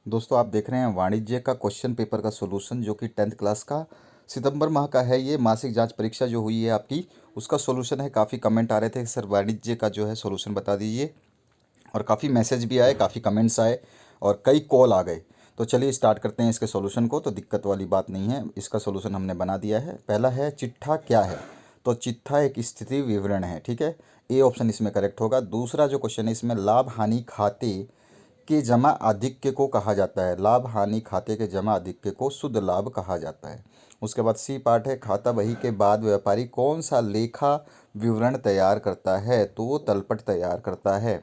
दोस्तों आप देख रहे हैं वाणिज्य का क्वेश्चन पेपर का सॉल्यूशन जो कि 10th क्लास का सितंबर माह का है। ये मासिक जांच परीक्षा जो हुई है आपकी, उसका सॉल्यूशन है। काफ़ी कमेंट आ रहे थे सर वाणिज्य का जो है सॉल्यूशन बता दीजिए, और काफ़ी मैसेज भी आए, काफ़ी कमेंट्स आए और कई कॉल आ गए। तो चलिए स्टार्ट करते हैं इसके सॉल्यूशन को। तो दिक्कत वाली बात नहीं है, इसका सॉल्यूशन हमने बना दिया है। पहला है चिट्ठा क्या है। तो चिट्ठा एक स्थिति विवरण है, ठीक है। ए ऑप्शन इसमें करेक्ट होगा। दूसरा जो क्वेश्चन है इसमें लाभ हानि खाते के जमा आधिक्य को कहा जाता है। लाभ हानि खाते के जमा आधिक्य को शुद्ध लाभ कहा जाता है। उसके बाद सी पार्ट है खाता बही के बाद व्यापारी कौन सा लेखा विवरण तैयार करता है। तो वो तलपट तैयार करता है।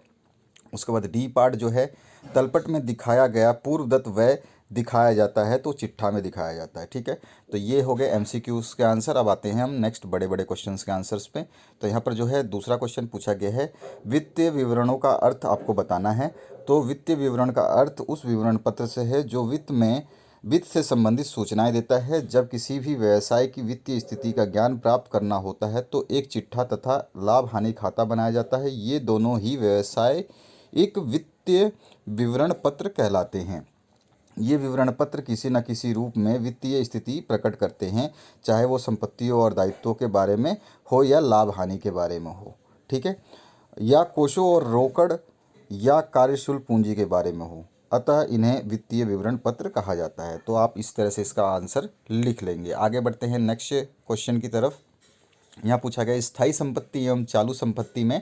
उसके बाद डी पार्ट जो है, तलपट में दिखाया गया पूर्वदत्त व्यय दिखाया जाता है तो चिट्ठा में दिखाया जाता है, ठीक है। तो ये हो गए एमसीक्यूज के आंसर। अब आते हैं हम नेक्स्ट बड़े बड़े क्वेश्चंस के आंसर्स पे। तो यहाँ पर जो है दूसरा क्वेश्चन पूछा गया है, वित्तीय विवरणों का अर्थ आपको बताना है। तो वित्तीय विवरण का अर्थ उस विवरण पत्र से है जो वित्त से संबंधित सूचनाएं देता है। जब किसी भी व्यवसाय की वित्तीय स्थिति का ज्ञान प्राप्त करना होता है तो एक चिट्ठा तथा लाभ हानि खाता बनाया जाता है। ये दोनों ही व्यवसाय एक वित्तीय विवरण पत्र कहलाते हैं। ये विवरण पत्र किसी न किसी रूप में वित्तीय स्थिति प्रकट करते हैं, चाहे वो संपत्तियों और दायित्वों के बारे में हो या लाभ हानि के बारे में हो, ठीक है, या कोषों और रोकड़ या कार्यशील पूंजी के बारे में हो। अतः इन्हें वित्तीय विवरण पत्र कहा जाता है। तो आप इस तरह से इसका आंसर लिख लेंगे। आगे बढ़ते हैं नेक्स्ट क्वेश्चन की तरफ। यहाँ पूछा गया स्थायी संपत्ति एवं चालू संपत्ति में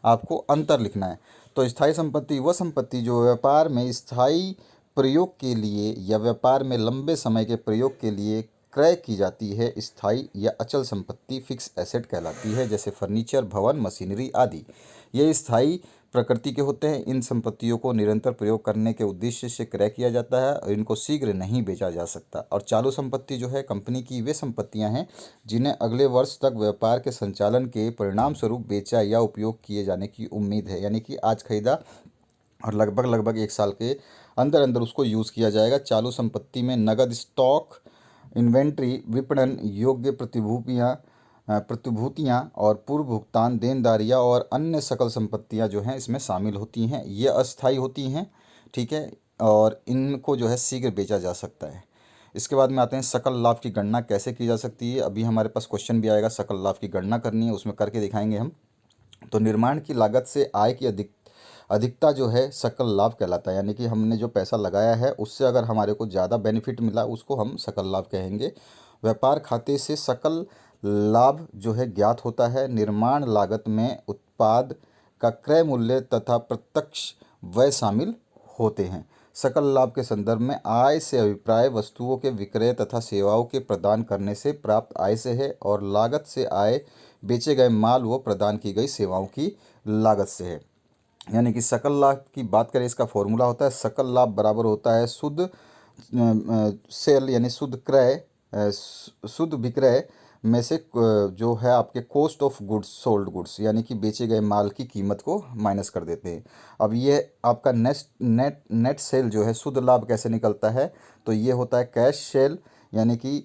आपको अंतर लिखना है। तो स्थायी संपत्ति वह संपत्ति जो व्यापार में स्थायी प्रयोग के लिए या व्यापार में लंबे समय के प्रयोग के लिए क्रय की जाती है। स्थायी या अचल संपत्ति फिक्स एसेट कहलाती है, जैसे फर्नीचर, भवन, मशीनरी आदि। ये स्थायी प्रकृति के होते हैं। इन संपत्तियों को निरंतर प्रयोग करने के उद्देश्य से क्रय किया जाता है और इनको शीघ्र नहीं बेचा जा सकता। और चालू संपत्ति जो है कंपनी की वे संपत्तियां हैं जिन्हें अगले वर्ष तक व्यापार के संचालन के परिणाम स्वरूप बेचा या उपयोग किए जाने की उम्मीद है। यानी कि आज खरीदा और लगभग लगभग 1 साल के अंदर अंदर उसको यूज़ किया जाएगा। चालू संपत्ति में नगद, स्टॉक, इन्वेंट्री, विपणन योग्य प्रतिभूतियां और पूर्व भुगतान देनदारियां और अन्य सकल संपत्तियां जो हैं इसमें शामिल होती हैं। ये अस्थायी होती हैं, ठीक है, और इनको जो है शीघ्र बेचा जा सकता है। इसके बाद में आते हैं सकल लाभ की गणना कैसे की जा सकती है। अभी हमारे पास क्वेश्चन भी आएगा, सकल लाभ की गणना करनी है, उसमें करके दिखाएंगे हम। तो निर्माण की लागत से आय की अधिकता जो है सकल लाभ कहलाता है। यानी कि हमने जो पैसा लगाया है उससे अगर हमारे को ज़्यादा बेनिफिट मिला उसको हम सकल लाभ कहेंगे। व्यापार खाते से सकल लाभ जो है ज्ञात होता है। निर्माण लागत में उत्पाद का क्रय मूल्य तथा प्रत्यक्ष व्यय शामिल होते हैं। सकल लाभ के संदर्भ में आय से अभिप्राय वस्तुओं के विक्रय तथा सेवाओं के प्रदान करने से प्राप्त आय से है, और लागत से आय बेचे गए माल व प्रदान की गई सेवाओं की लागत से है। यानी कि सकल लाभ की बात करें, इसका फॉर्मूला होता है सकल लाभ बराबर होता है शुद्ध सेल यानी शुद्ध क्रय, शुद्ध विक्रय में से जो है आपके cost of goods sold goods, यानी कि बेचे गए माल की कीमत को माइनस कर देते हैं। अब ये आपका नेट सेल जो है शुद्ध लाभ कैसे निकलता है। तो ये होता है कैश सेल, यानी कि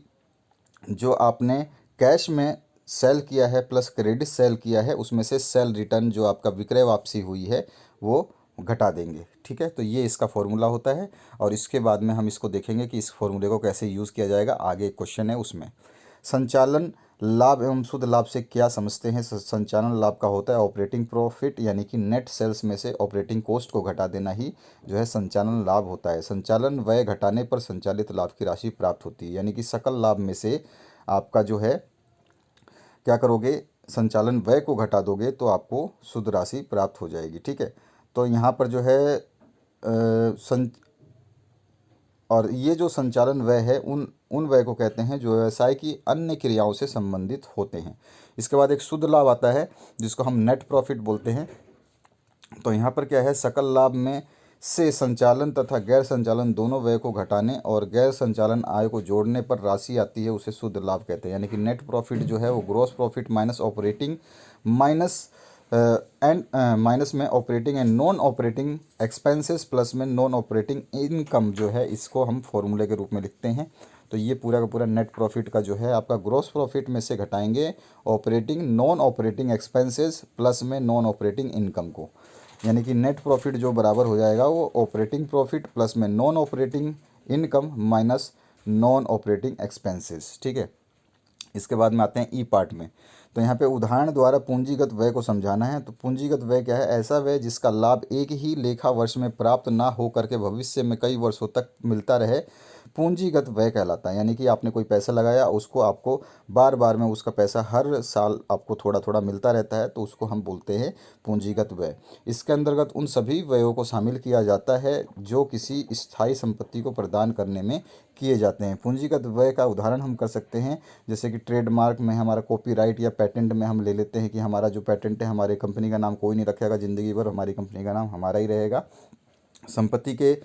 जो आपने कैश में सेल किया है प्लस क्रेडिट सेल किया है उसमें से सेल रिटर्न जो आपका विक्रय वापसी हुई है वो घटा देंगे, ठीक है। तो ये इसका फॉर्मूला होता है, और इसके बाद में हम इसको देखेंगे कि इस फॉर्मूले को कैसे यूज़ किया जाएगा। आगे एक क्वेश्चन है उसमें। संचालन लाभ एवं शुद्ध लाभ से क्या समझते हैं। संचालन लाभ का होता है ऑपरेटिंग प्रॉफिट, यानी कि नेट सेल्स में से ऑपरेटिंग कॉस्ट को घटा देना ही जो है संचालन लाभ होता है। संचालन व्यय घटाने पर संचालित लाभ की राशि प्राप्त होती है। यानी कि सकल लाभ में से आपका जो है क्या करोगे, संचालन व्यय को घटा दोगे तो आपको शुद्ध राशि प्राप्त हो जाएगी, ठीक है। तो यहाँ पर जो है और ये जो संचालन व्यय है उन उन व्यय को कहते हैं जो व्यवसाय की अन्य क्रियाओं से संबंधित होते हैं। इसके बाद एक शुद्ध लाभ आता है जिसको हम नेट प्रॉफिट बोलते हैं। तो यहाँ पर क्या है, सकल लाभ में से संचालन तथा गैर संचालन दोनों व्यय को घटाने और गैर संचालन आय को जोड़ने पर राशि आती है, उसे शुद्ध लाभ कहते हैं। यानी कि नेट प्रॉफिट जो है वो gross profit minus operating minus and minus में operating and non operating expenses plus में नॉन ऑपरेटिंग इनकम जो है इसको हम फॉर्मूले के रूप में लिखते हैं। तो ये पूरा का पूरा नेट प्रॉफिट का जो है आपका ग्रॉस प्रॉफिट में से घटाएंगे operating non operating expenses plus में नॉन ऑपरेटिंग इनकम को। यानी कि नेट प्रॉफिट जो बराबर हो जाएगा वो ऑपरेटिंग प्रॉफिट प्लस में non operating income minus non operating expenses. ठीक है, इसके बाद में आते हैं ई पार्ट में। तो यहाँ पे उदाहरण द्वारा पूंजीगत व्यय को समझाना है। तो पूंजीगत व्यय क्या है? ऐसा व्यय जिसका लाभ एक ही लेखा वर्ष में प्राप्त ना हो करके भविष्य में कई वर्षों तक मिलता रहे, पूंजीगत व्यय कहलाता है। यानी कि आपने कोई पैसा लगाया, उसको आपको बार बार में उसका पैसा हर साल आपको थोड़ा थोड़ा मिलता रहता है, तो उसको हम बोलते हैं पूंजीगत व्यय। इसके अंतर्गत उन सभी व्ययों को शामिल किया जाता है जो किसी स्थायी संपत्ति को प्रदान करने में किए जाते हैं। पूंजीगत व्यय का उदाहरण हम कर सकते हैं, जैसे कि ट्रेडमार्क में हमारा कॉपीराइट या पेटेंट में हम ले लेते हैं कि हमारा जो पेटेंट है, हमारे कंपनी का नाम कोई नहीं रखेगा, ज़िंदगी भर हमारी कंपनी का नाम हमारा ही रहेगा। संपत्ति के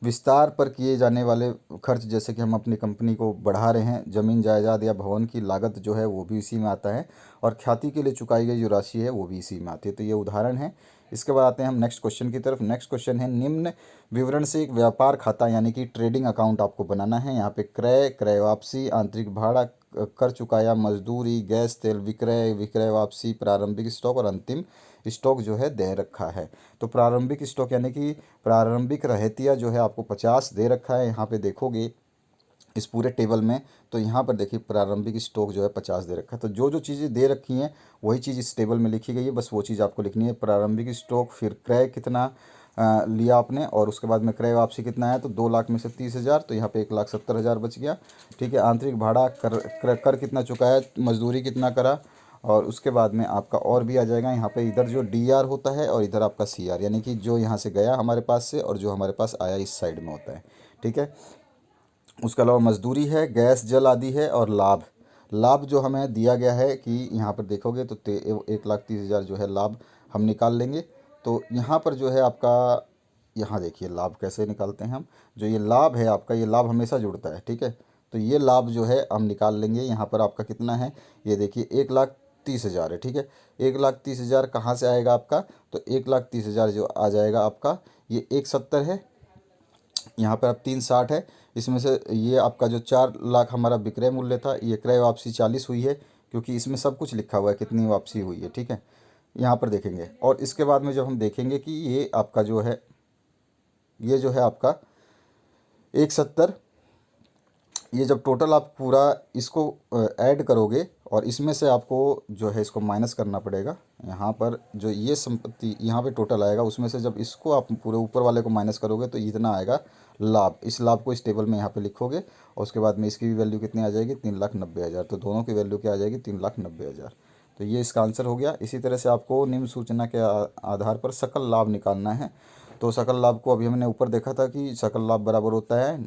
विस्तार पर किए जाने वाले खर्च, जैसे कि हम अपनी कंपनी को बढ़ा रहे हैं, ज़मीन जायदाद या भवन की लागत जो है वो भी इसी में आता है, और ख्याति के लिए चुकाई गई जो राशि है वो भी इसी में आती है। तो ये उदाहरण है। इसके बाद आते हैं हम नेक्स्ट क्वेश्चन की तरफ। नेक्स्ट क्वेश्चन है, निम्न विवरण से एक व्यापार खाता यानी कि ट्रेडिंग अकाउंट आपको बनाना है। यहाँ पे क्रय, क्रय वापसी, आंतरिक भाड़ा, कर चुकाया, मजदूरी, गैस तेल विक्रय, विक्रय वापसी, प्रारंभिक स्टॉक और अंतिम स्टॉक जो है दे रखा है। तो प्रारंभिक स्टॉक यानी कि प्रारंभिक रहतिया जो है आपको 50 दे रखा है। यहाँ पे देखोगे इस पूरे टेबल में, तो यहाँ पर देखिए प्रारंभिक स्टॉक जो है 50 दे रखा है। तो जो जो चीज़ें दे रखी हैं वही चीज़ इस टेबल में लिखी गई है, बस वो चीज़ आपको लिखनी है। प्रारंभिक स्टॉक, फिर क्रय कितना लिया आपने, और उसके बाद में क्रय वापसी कितना है, तो 2 लाख में से 30,000, तो यहाँ पे 1,70,000 बच गया। ठीक है, आंतरिक भाड़ा, कर कितना चुकाया, मजदूरी कितना करा, और उसके बाद में आपका और भी आ जाएगा यहाँ पे। इधर जो डीआर होता है और इधर आपका सीआर, यानी कि जो यहाँ से गया हमारे पास से और जो हमारे पास आया इस साइड में होता है। ठीक है, उसके अलावा मजदूरी है, गैस जल आदि है, और लाभ। लाभ जो हमें दिया गया है कि यहाँ पर देखोगे तो 1,30,000 जो है लाभ हम निकाल लेंगे। तो यहाँ पर जो है आपका, यहाँ देखिए लाभ कैसे निकालते हैं हम। जो ये लाभ है आपका, ये लाभ हमेशा जुड़ता है। ठीक है, तो ये लाभ जो है हम निकाल लेंगे। यहाँ पर आपका कितना है, ये देखिए 1,30,000 है। ठीक है, 1,30,000 कहाँ से आएगा आपका, तो 1,30,000 जो आ जाएगा आपका, ये 1,70 है, यहाँ पर अब 3,60 है। इसमें से ये आपका जो 4 लाख हमारा विक्रय मूल्य था, ये क्रय वापसी 40 हुई है, क्योंकि इसमें सब कुछ लिखा हुआ है कितनी वापसी हुई है। ठीक है, यहाँ पर देखेंगे, और इसके बाद में जब हम देखेंगे कि ये आपका जो है, ये जो है आपका 1,70, ये जब टोटल आप पूरा इसको ऐड करोगे और इसमें से आपको जो है इसको माइनस करना पड़ेगा। यहाँ पर जो ये संपत्ति यहाँ पे टोटल आएगा, उसमें से जब इसको आप पूरे ऊपर वाले को माइनस करोगे तो इतना आएगा लाभ। इस लाभ को इस टेबल में यहाँ पे लिखोगे, और उसके बाद में इसकी भी वैल्यू कितनी आ जाएगी, 3,90,000। तो दोनों की वैल्यू क्या आ जाएगी, 3,90,000। तो ये इसका आंसर हो गया। इसी तरह से आपको निम्न सूचना के आधार पर सकल लाभ निकालना है। तो सकल लाभ को अभी हमने ऊपर देखा था कि सकल लाभ बराबर होता है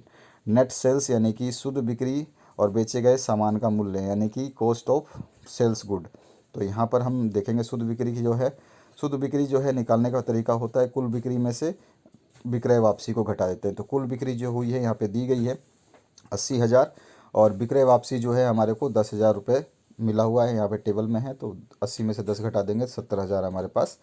नेट सेल्स यानी कि शुद्ध बिक्री और बेचे गए सामान का मूल्य यानी कि कॉस्ट ऑफ सेल्स गुड। तो यहाँ पर हम देखेंगे शुद्ध बिक्री की जो है, शुद्ध बिक्री जो है निकालने का तरीका होता है कुल बिक्री में से विक्रय वापसी को घटा देते हैं। तो कुल बिक्री जो हुई है यहाँ पे दी गई है 80,000, और विक्रय वापसी जो है हमारे को 10,000 रुपये मिला हुआ है, यहाँ पे टेबल में है। तो 80 में से 10 घटा देंगे, 70,000 हमारे पास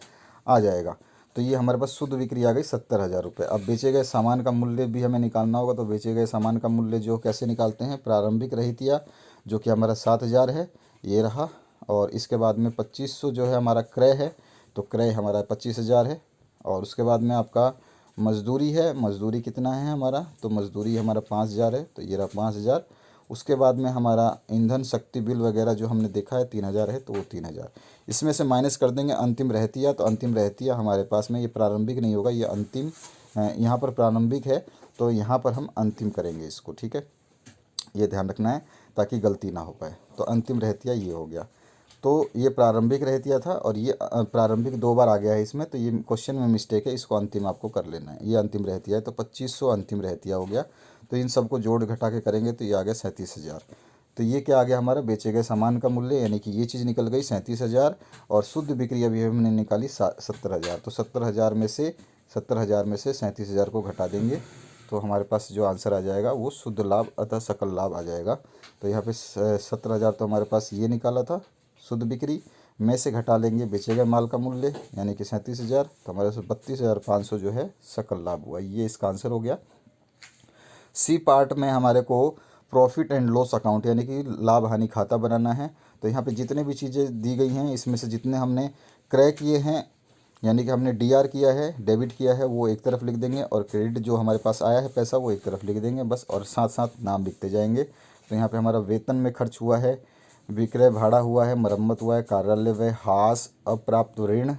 आ जाएगा। तो ये हमारे पास शुद्ध बिक्री आ गई 70,000 रुपये। अब बेचे गए सामान का मूल्य भी हमें निकालना होगा। तो बेचे गए सामान का मूल्य जो कैसे निकालते हैं, प्रारंभिक रहतिया जो कि हमारा 7,000 है, ये रहा, और इसके बाद में 2,500 जो है हमारा क्रय है, तो क्रय हमारा 25,000 है, और उसके बाद में आपका मजदूरी है, मजदूरी कितना है हमारा, तो मजदूरी हमारा 5,000 है, तो ये रहा 5,000। उसके बाद में हमारा ईंधन शक्ति बिल वगैरह जो हमने देखा है 3,000 है, तो वो 3,000 इसमें से माइनस कर देंगे अंतिम रहतिया। तो अंतिम रहतिया हमारे पास में, ये प्रारंभिक नहीं होगा, ये अंतिम, यहाँ पर प्रारंभिक है, तो यहाँ पर हम अंतिम करेंगे इसको। ठीक है, ये ध्यान रखना है ताकि गलती ना हो पाए। तो अंतिम रहतिया ये हो गया। तो ये प्रारंभिक रहतिया था, और ये प्रारंभिक 2 बार आ गया है इसमें, तो ये क्वेश्चन में मिस्टेक है, इसको अंतिम आपको कर लेना है। ये अंतिम रहतिया है, तो 2,500 अंतिम रहतिया हो गया। तो इन सबको जोड़ घटा के करेंगे तो ये आ गया 37,000। तो ये क्या आ गया हमारा, बेचे गए सामान का मूल्य, यानी कि ये चीज़ निकल गई 37,000, और शुद्ध बिक्री अभी हमने निकाली 70,000। तो 70,000 में से 37,000 को घटा देंगे, तो हमारे पास जो आंसर आ जाएगा वो शुद्ध लाभ अतः सकल लाभ आ जाएगा। तो यहाँ पे 70,000 तो हमारे पास ये निकाला था शुद्ध बिक्री में से, घटा लेंगे बेचे गए माल का मूल्य यानी कि 37,000, तो हमारे पास 32,500 जो है सकल लाभ हुआ। ये इसका आंसर हो गया। सी पार्ट में हमारे को प्रॉफिट एंड लॉस अकाउंट यानी कि लाभ हानि खाता बनाना है। तो यहाँ पे जितने भी चीज़ें दी गई हैं इसमें से जितने हमने क्रय किए हैं यानी कि हमने डीआर किया है, डेबिट किया है, वो एक तरफ लिख देंगे और क्रेडिट जो हमारे पास आया है पैसा वो एक तरफ लिख देंगे बस, और साथ साथ नाम लिखते जाएंगे। तो यहाँ पे हमारा वेतन में खर्च हुआ है, विक्रय भाड़ा हुआ है, मरम्मत हुआ है, कार्यालय व्यय, हास, अप्राप्त ऋण,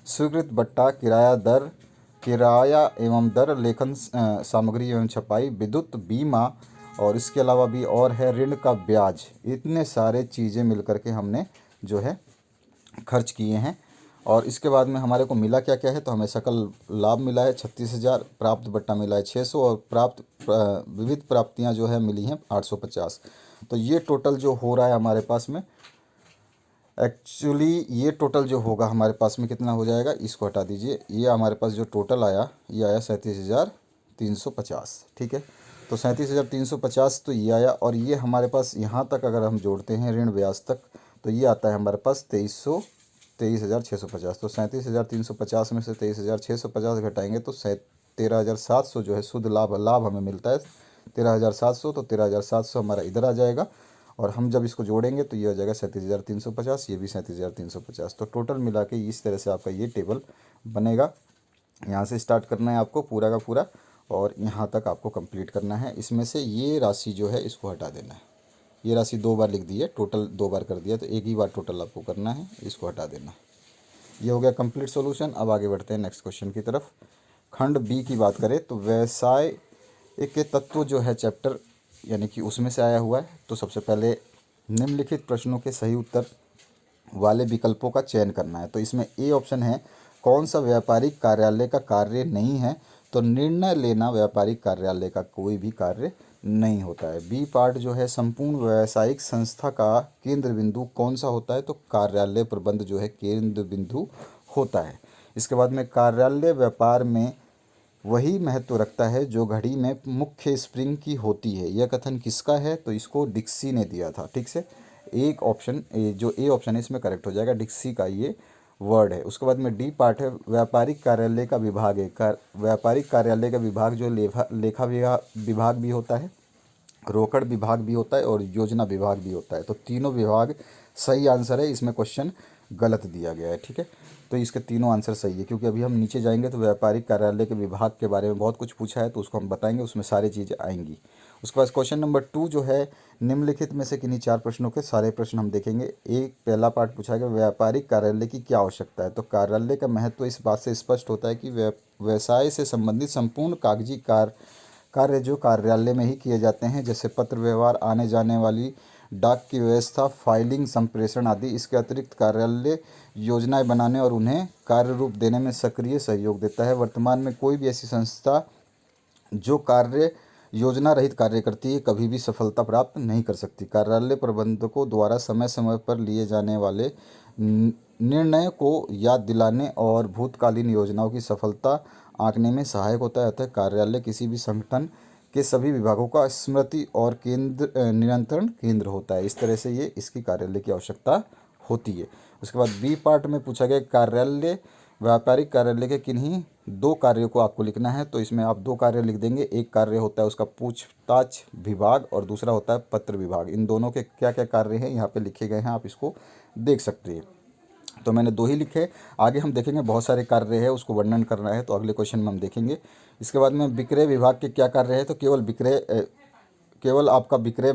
स्वीकृत बट्टा, किराया दर, किराया एवं दर, लेखन सामग्री एवं छपाई, विद्युत, बीमा, और इसके अलावा भी और है ऋण का ब्याज। इतने सारे चीज़ें मिल कर के हमने जो है खर्च किए हैं। और इसके बाद में हमारे को मिला क्या क्या है, तो हमें सकल लाभ मिला है 36,000, प्राप्त बट्टा मिला है 600, और प्राप्त विविध प्राप्तियां जो है मिली हैं 850। तो ये टोटल जो हो रहा है हमारे पास में, एक्चुअली ये टोटल जो होगा हमारे पास में कितना हो जाएगा, इसको हटा दीजिए, ये हमारे पास जो टोटल आया ये आया 37,350। ठीक है, तो 37,350 तो ये आया, और ये हमारे पास यहाँ तक अगर हम जोड़ते हैं ऋण ब्याज तक, तो ये आता है हमारे पास 23,650। तो 37,350 में से 23,650 घटाएंगे तो 13,700 जो है शुद्ध लाभ लाभ हमें मिलता है 13,700। तो 13,700 हमारा इधर आ जाएगा, और हम जब इसको जोड़ेंगे तो ये हो जाएगा 37,350, ये भी 37,350। तो टोटल मिला के इस तरह से आपका ये टेबल बनेगा। यहाँ से स्टार्ट करना है आपको पूरा का पूरा, और यहाँ तक आपको कंप्लीट करना है। इसमें से ये राशि जो है इसको हटा देना है, ये राशि 2 बार लिख दी है, टोटल 2 बार कर दिया, तो एक ही बार टोटल आपको करना है, इसको हटा देना। ये हो गया कंप्लीट सॉल्यूशन। अब आगे बढ़ते हैं नेक्स्ट क्वेश्चन की तरफ। खंड बी की बात करें तो व्यवसाय के तत्व जो है चैप्टर, यानी कि उसमें से आया हुआ है। तो सबसे पहले निम्नलिखित प्रश्नों के सही उत्तर वाले विकल्पों का चयन करना है। तो इसमें ए ऑप्शन है, कौन सा व्यापारिक कार्यालय का कार्य नहीं है, तो निर्णय लेना व्यापारिक कार्यालय का कोई भी कार्य नहीं होता है। बी पार्ट जो है, संपूर्ण व्यावसायिक संस्था का केंद्र बिंदु कौन सा होता है, तो कार्यालय प्रबंध जो है केंद्र बिंदु होता है। इसके बाद में कार्यालय व्यापार में वही महत्व रखता है जो घड़ी में मुख्य स्प्रिंग की होती है। यह कथन किसका है, तो इसको डिक्सी ने दिया था। ठीक से, एक ऑप्शन जो ए ऑप्शन है इसमें करेक्ट हो जाएगा, डिक्सी का ये वर्ड है। उसके बाद में डी पार्ट है, व्यापारिक कार्यालय का विभाग है। व्यापारिक कार्यालय का विभाग जो लेखा विभाग भी होता है, रोकड़ विभाग भी होता है, और योजना विभाग भी होता है। तो तीनों विभाग सही आंसर है, इसमें क्वेश्चन गलत दिया गया है। ठीक है, तो इसके तीनों आंसर सही है, क्योंकि अभी हम नीचे जाएंगे तो व्यापारिक कार्यालय के विभाग के बारे में बहुत कुछ पूछा है, तो उसको हम बताएंगे, उसमें सारी चीज़ें आएंगी। उसके बाद क्वेश्चन नंबर 2 जो है, निम्नलिखित में से किन्हीं 4 प्रश्नों के सारे प्रश्न हम देखेंगे। एक पहला पार्ट पूछा गया, व्यापारिक कार्यालय की क्या आवश्यकता है, तो कार्यालय का महत्व इस बात से स्पष्ट होता है कि व्यवसाय से संबंधित संपूर्ण कागजी कार्य जो कार्यालय में ही किए जाते हैं, जैसे पत्र व्यवहार, आने जाने वाली डाक की व्यवस्था, फाइलिंग, संप्रेषण आदि। इसके अतिरिक्त कार्यालय योजनाएं बनाने और उन्हें कार्य रूप देने में सक्रिय सहयोग देता है। वर्तमान में कोई भी ऐसी संस्था जो कार्य योजना रहित कार्य करती है कभी भी सफलता प्राप्त नहीं कर सकती। कार्यालय प्रबंधकों द्वारा समय समय पर लिए जाने वाले निर्णय को याद दिलाने और भूतकालीन योजनाओं की सफलता आंकने में सहायक होता है। अतः कार्यालय किसी भी संगठन के सभी विभागों का स्मृति और नियंत्रण केंद्र होता है। इस तरह से ये इसकी कार्यालय की आवश्यकता होती है। उसके बाद बी पार्ट में पूछा गया, कार्यालय व्यापारिक कार्यालय के किन्हीं 2 कार्यों को आपको लिखना है। तो इसमें आप 2 कार्य लिख देंगे। एक कार्य होता है उसका पूछताछ विभाग, और दूसरा होता है पत्र विभाग। इन दोनों के क्या क्या कार्य हैं यहाँ पे लिखे गए हैं, आप इसको देख सकते हैं। तो मैंने 2 ही लिखे, आगे हम देखेंगे बहुत सारे कार्य है, उसको वर्णन करना है, तो अगले क्वेश्चन में हम देखेंगे। इसके बाद में विक्रय विभाग के क्या कार्य है, तो केवल आपका विक्रय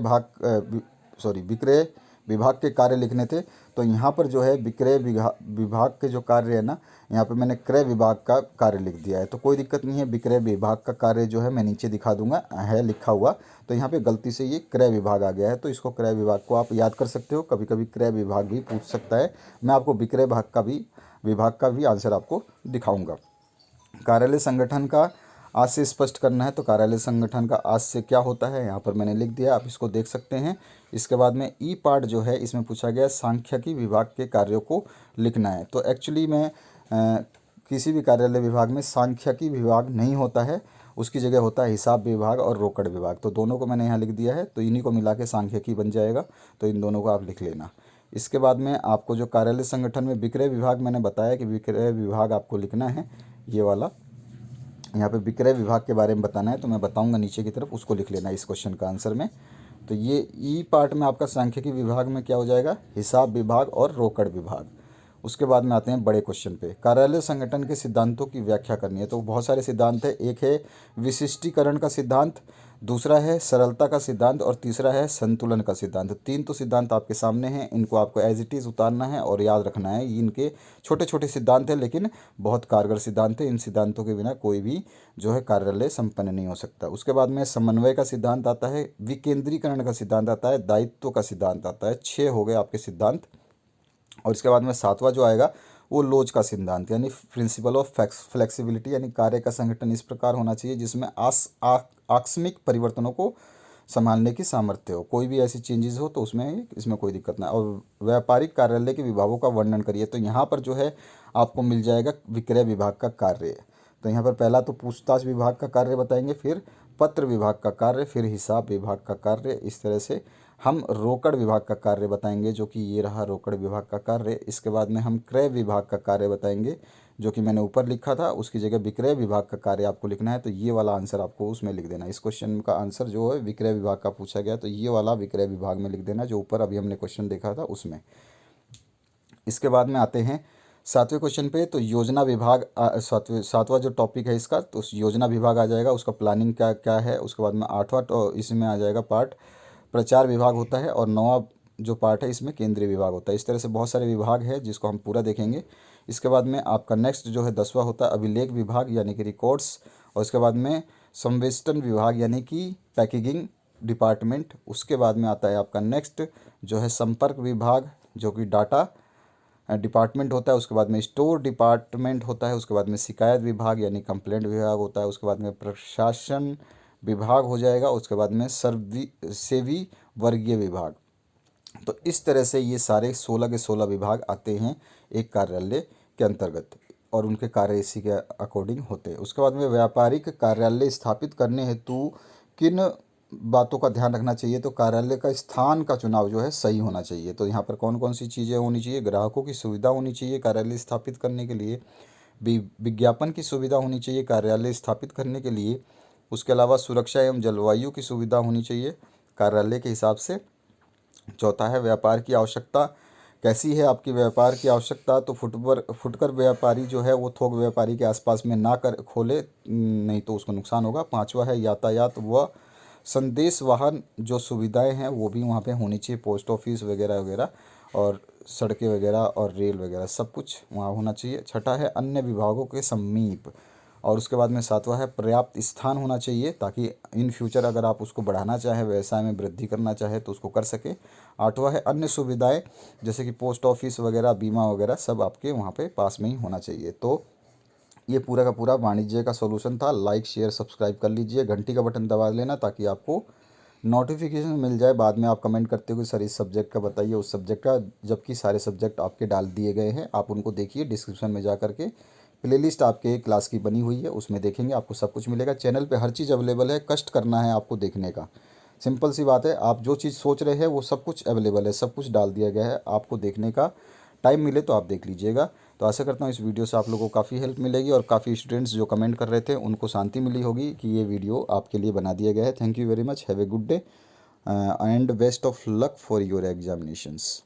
विभाग के कार्य लिखने थे। तो यहाँ पर जो है विक्रय विभाग के जो कार्य है ना, यहाँ पे मैंने क्रय विभाग का कार्य लिख दिया है, तो कोई दिक्कत नहीं है। विक्रय विभाग का कार्य जो है मैं नीचे दिखा दूंगा, है लिखा हुआ, तो यहाँ पे गलती से ये क्रय विभाग आ गया है, तो इसको क्रय विभाग को आप याद कर सकते हो। कभी कभी क्रय विभाग भी पूछ सकता है, मैं आपको विक्रय विभाग का भी आंसर आपको दिखाऊंगा। कार्यालय संगठन का आज से स्पष्ट करना है, तो कार्यालय संगठन का आज से क्या होता है यहाँ पर मैंने लिख दिया, आप इसको देख सकते हैं। इसके बाद में ई पार्ट जो है, इसमें पूछा गया सांख्यिकी विभाग के कार्यों को लिखना है। तो एक्चुअली में किसी भी कार्यालय विभाग में सांख्यिकी विभाग नहीं होता है, उसकी जगह होता है हिसाब विभाग और रोकड़ विभाग। तो दोनों को मैंने यहाँ लिख दिया है, तो इन्हीं को मिला के सांख्यिकी बन जाएगा, तो इन दोनों को आप लिख लेना। इसके बाद में आपको जो कार्यालय संगठन में विक्रय विभाग मैंने बताया कि विक्रय विभाग आपको लिखना है, ये वाला यहाँ पे विक्रय विभाग के बारे में बताना है, तो मैं बताऊंगा नीचे की तरफ, उसको लिख लेना इस क्वेश्चन का आंसर में। तो ये ई पार्ट में आपका सांख्यिकी विभाग में क्या हो जाएगा, हिसाब विभाग और रोकड़ विभाग। उसके बाद में आते हैं बड़े क्वेश्चन पे। कार्यालय संगठन के सिद्धांतों की व्याख्या करनी है। तो बहुत सारे सिद्धांत है। एक है विशिष्टीकरण का सिद्धांत, दूसरा है सरलता का सिद्धांत और तीसरा है संतुलन का सिद्धांत। तीन तो सिद्धांत आपके सामने हैं, इनको आपको एज इट इज़ उतारना है और याद रखना है। ये इनके छोटे छोटे सिद्धांत हैं लेकिन बहुत कारगर सिद्धांत है। इन सिद्धांतों के बिना कोई भी जो है कार्यालय संपन्न नहीं हो सकता। उसके बाद में समन्वय का सिद्धांत आता है, विकेंद्रीकरण का सिद्धांत आता है, दायित्व का सिद्धांत आता है। 6 हो गए आपके सिद्धांत। और इसके बाद में 7वां जो आएगा वो लोच का सिद्धांत यानी प्रिंसिपल ऑफ फ्लेक्सिबिलिटी, यानी कार्य का संगठन इस प्रकार होना चाहिए जिसमें आकस्मिक परिवर्तनों को संभालने की सामर्थ्य हो। कोई भी ऐसी चेंजेस हो तो उसमें इसमें कोई दिक्कत ना। और व्यापारिक कार्यालय के विभागों का वर्णन करिए। तो यहाँ पर जो है आपको मिल जाएगा विक्रय विभाग का कार्य। तो यहाँ पर पहला तो पूछताछ विभाग का कार्य बताएंगे, फिर पत्र विभाग का कार्य, फिर हिसाब विभाग का कार्य। इस तरह से हम रोकड़ विभाग का कार्य बताएंगे, जो कि ये रहा रोकड़ विभाग का कार्य। इसके बाद में हम क्रय विभाग का कार्य बताएंगे, जो कि मैंने ऊपर लिखा था, उसकी जगह विक्रय विभाग का कार्य आपको लिखना है। तो ये वाला आंसर आपको उसमें लिख देना। इस क्वेश्चन का आंसर जो है विक्रय विभाग का पूछा गया, तो ये वाला विक्रय विभाग में लिख देना, जो ऊपर अभी हमने क्वेश्चन देखा था उसमें। इसके बाद में आते हैं 7वें क्वेश्चन पे। तो योजना विभाग, सातवां जो टॉपिक है इसका, तो योजना विभाग आ जाएगा, उसका प्लानिंग क्या क्या है। उसके बाद में 8वां तो इसमें आ जाएगा पार्ट प्रचार विभाग होता है, और 9वां जो पार्ट है इसमें केंद्रीय विभाग होता है। इस तरह से बहुत सारे विभाग है जिसको हम पूरा देखेंगे। इसके बाद में आपका नेक्स्ट जो है 10वां होता है अभिलेख विभाग यानी कि रिकॉर्ड्स। और उसके बाद में संवेष्टन विभाग यानी कि पैकेजिंग डिपार्टमेंट। उसके बाद में आता है आपका नेक्स्ट जो है संपर्क विभाग, जो कि डाटा डिपार्टमेंट होता है। उसके बाद में स्टोर डिपार्टमेंट होता है। उसके बाद में शिकायत विभाग यानी कंप्लेंट विभाग होता है। उसके बाद में प्रशासन विभाग हो जाएगा। उसके बाद में सेवी वर्गीय विभाग। तो इस तरह से ये सारे 16 के 16 विभाग आते हैं एक कार्यालय के अंतर्गत, और उनके कार्य इसी के अकॉर्डिंग होते हैं। उसके बाद में व्यापारिक कार्यालय स्थापित करने हेतु किन बातों का ध्यान रखना चाहिए। तो कार्यालय का स्थान का चुनाव जो है सही होना चाहिए। तो यहाँ पर कौन कौन सी चीज़ें होनी चाहिए। ग्राहकों की सुविधा होनी चाहिए कार्यालय स्थापित करने के लिए, विज्ञापन की सुविधा होनी चाहिए कार्यालय स्थापित करने के लिए। उसके अलावा सुरक्षा एवं जलवायु की सुविधा होनी चाहिए कार्यालय के हिसाब से। चौथा है व्यापार की आवश्यकता कैसी है आपकी व्यापार की आवश्यकता। तो फुटकर व्यापारी जो है वो थोक व्यापारी के आसपास में ना कर खोले, नहीं तो उसको नुकसान होगा। 5वां है यातायात व संदेश वाहन जो सुविधाएं हैं वो भी वहाँ पे होनी चाहिए, पोस्ट ऑफिस वगैरह वगैरह, और सड़कें वगैरह और रेल वगैरह सब कुछ वहाँ होना चाहिए। छठा है अन्य विभागों के समीप। और उसके बाद में 7वां है पर्याप्त स्थान होना चाहिए, ताकि इन फ्यूचर अगर आप उसको बढ़ाना चाहें, व्यवसाय में वृद्धि करना चाहें तो उसको कर सकें। 8वां है अन्य सुविधाएं, जैसे कि पोस्ट ऑफिस वगैरह, बीमा वगैरह सब आपके वहाँ पे पास में ही होना चाहिए। तो ये पूरा का पूरा वाणिज्य का सॉल्यूशन था। लाइक शेयर सब्सक्राइब कर लीजिए, घंटी का बटन दबा लेना ताकि आपको नोटिफिकेशन मिल जाए। बाद में आप कमेंट करते हो कि सर इस सब्जेक्ट का बताइए, उस सब्जेक्ट का, जबकि सारे सब्जेक्ट आपके डाल दिए गए हैं। आप उनको देखिए, डिस्क्रिप्शन में जा करके प्लेलिस्ट आपके क्लास की बनी हुई है, उसमें देखेंगे आपको सब कुछ मिलेगा। चैनल पे हर चीज़ अवेलेबल है, कष्ट करना है आपको देखने का। सिंपल सी बात है, आप जो चीज़ सोच रहे हैं वो सब कुछ अवेलेबल है, सब कुछ डाल दिया गया है। आपको देखने का टाइम मिले तो आप देख लीजिएगा। तो आशा करता हूँ इस वीडियो से आप लोगों को काफ़ी हेल्प मिलेगी, और काफ़ी स्टूडेंट्स जो कमेंट कर रहे थे उनको शांति मिली होगी कि ये वीडियो आपके लिए बना दिया गया है। Thank you very much, have a good day and best of luck for your examinations.